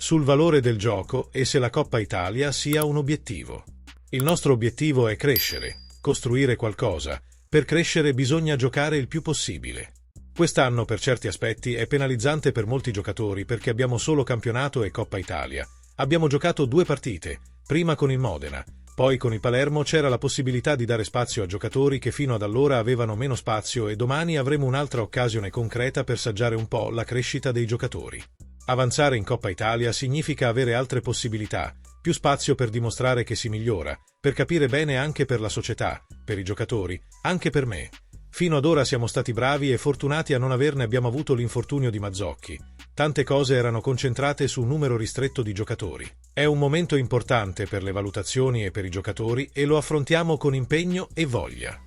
sul valore del gioco e se la Coppa Italia sia un obiettivo. Il nostro obiettivo è crescere, costruire qualcosa. Per crescere bisogna giocare il più possibile. Quest'anno per certi aspetti è penalizzante per molti giocatori perché abbiamo solo campionato e Coppa Italia. Abbiamo giocato 2 partite, prima con il Modena, poi con il Palermo c'era la possibilità di dare spazio a giocatori che fino ad allora avevano meno spazio e domani avremo un'altra occasione concreta per saggiare un po' la crescita dei giocatori. Avanzare in Coppa Italia significa avere altre possibilità, più spazio per dimostrare che si migliora, per capire bene anche per la società, per i giocatori, anche per me. Fino ad ora siamo stati bravi e fortunati a non averne, abbiamo avuto l'infortunio di Mazzocchi. Tante cose erano concentrate su un numero ristretto di giocatori. È un momento importante per le valutazioni e per i giocatori e lo affrontiamo con impegno e voglia.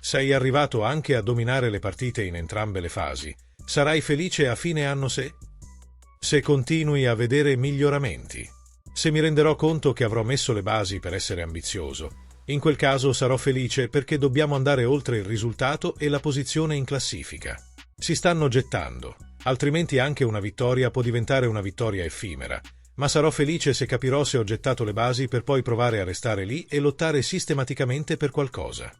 Sei arrivato anche a dominare le partite in entrambe le fasi. Sarai felice a fine anno se continui a vedere miglioramenti. Se mi renderò conto che avrò messo le basi per essere ambizioso. In quel caso sarò felice perché dobbiamo andare oltre il risultato e la posizione in classifica. Si stanno gettando, altrimenti anche una vittoria può diventare una vittoria effimera, ma sarò felice se capirò se ho gettato le basi per poi provare a restare lì e lottare sistematicamente per qualcosa.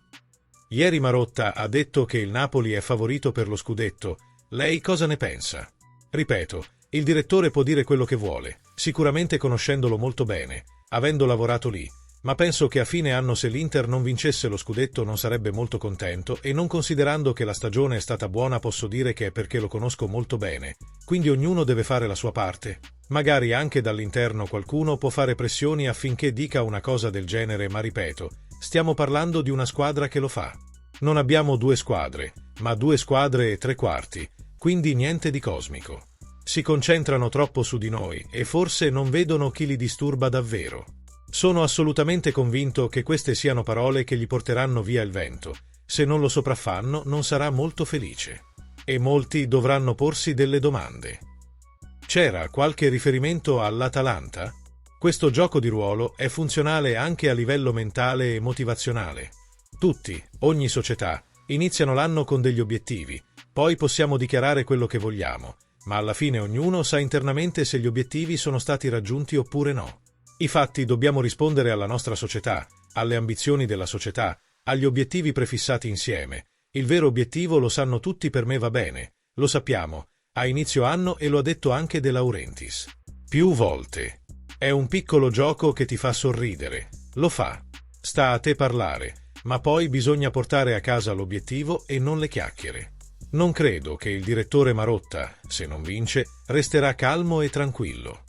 Ieri Marotta ha detto che il Napoli è favorito per lo scudetto. Lei cosa ne pensa? Ripeto, il direttore può dire quello che vuole, sicuramente conoscendolo molto bene, avendo lavorato lì. Ma penso che a fine anno se l'Inter non vincesse lo scudetto non sarebbe molto contento e non considerando che la stagione è stata buona posso dire che è perché lo conosco molto bene, quindi ognuno deve fare la sua parte. Magari anche dall'interno qualcuno può fare pressioni affinché dica una cosa del genere, ma ripeto, stiamo parlando di una squadra che lo fa. Non abbiamo 2 squadre, ma 2 squadre e 3 quarti, quindi niente di cosmico. Si concentrano troppo su di noi e forse non vedono chi li disturba davvero. Sono assolutamente convinto che queste siano parole che gli porteranno via il vento. Se non lo sopraffanno, non sarà molto felice. E molti dovranno porsi delle domande. C'era qualche riferimento all'Atalanta? Questo gioco di ruolo è funzionale anche a livello mentale e motivazionale. Tutti, ogni società, iniziano l'anno con degli obiettivi, poi possiamo dichiarare quello che vogliamo, ma alla fine ognuno sa internamente se gli obiettivi sono stati raggiunti oppure no. I fatti dobbiamo rispondere alla nostra società, alle ambizioni della società, agli obiettivi prefissati insieme. Il vero obiettivo lo sanno tutti, per me va bene, lo sappiamo, a inizio anno e lo ha detto anche De Laurentiis. Più volte. È un piccolo gioco che ti fa sorridere, lo fa. Sta a te parlare, ma poi bisogna portare a casa l'obiettivo e non le chiacchiere. Non credo che il direttore Marotta, se non vince, resterà calmo e tranquillo.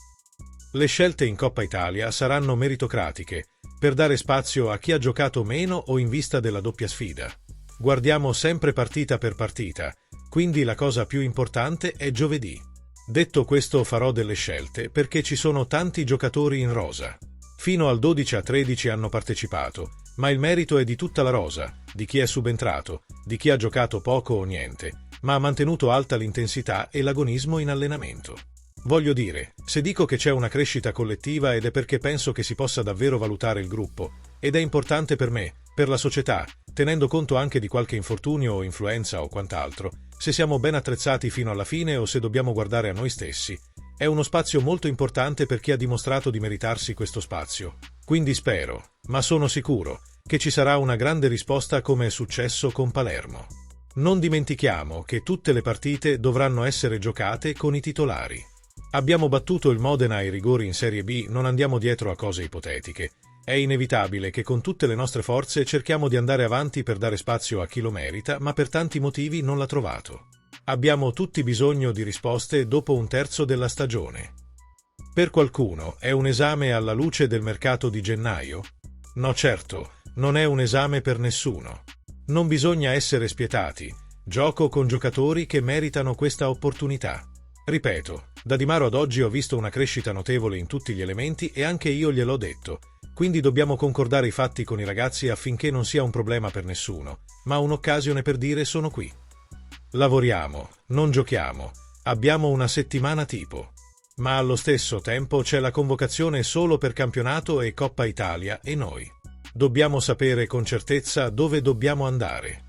Le scelte in Coppa Italia saranno meritocratiche, per dare spazio a chi ha giocato meno o in vista della doppia sfida. Guardiamo sempre partita per partita, quindi la cosa più importante è giovedì. Detto questo, farò delle scelte perché ci sono tanti giocatori in rosa. Fino al 12 a 13 hanno partecipato, ma il merito è di tutta la rosa, di chi è subentrato, di chi ha giocato poco o niente, ma ha mantenuto alta l'intensità e l'agonismo in allenamento. Voglio dire, se dico che c'è una crescita collettiva ed è perché penso che si possa davvero valutare il gruppo, ed è importante per me, per la società, tenendo conto anche di qualche infortunio o influenza o quant'altro, se siamo ben attrezzati fino alla fine o se dobbiamo guardare a noi stessi. È uno spazio molto importante per chi ha dimostrato di meritarsi questo spazio. Quindi spero, ma sono sicuro, che ci sarà una grande risposta come è successo con Palermo. Non dimentichiamo che tutte le partite dovranno essere giocate con i titolari. Abbiamo battuto il Modena ai rigori in Serie B, non andiamo dietro a cose ipotetiche. È inevitabile che con tutte le nostre forze cerchiamo di andare avanti per dare spazio a chi lo merita, ma per tanti motivi non l'ha trovato. Abbiamo tutti bisogno di risposte dopo un terzo della stagione. Per qualcuno è un esame alla luce del mercato di gennaio? No, certo, non è un esame per nessuno. Non bisogna essere spietati. Gioco con giocatori che meritano questa opportunità. Ripeto, da Di Maro ad oggi ho visto una crescita notevole in tutti gli elementi e anche io gliel'ho detto, quindi dobbiamo concordare i fatti con i ragazzi affinché non sia un problema per nessuno, ma un'occasione per dire sono qui. Lavoriamo, non giochiamo, abbiamo una settimana tipo. Ma allo stesso tempo c'è la convocazione solo per campionato e Coppa Italia e noi. Dobbiamo sapere con certezza dove dobbiamo andare.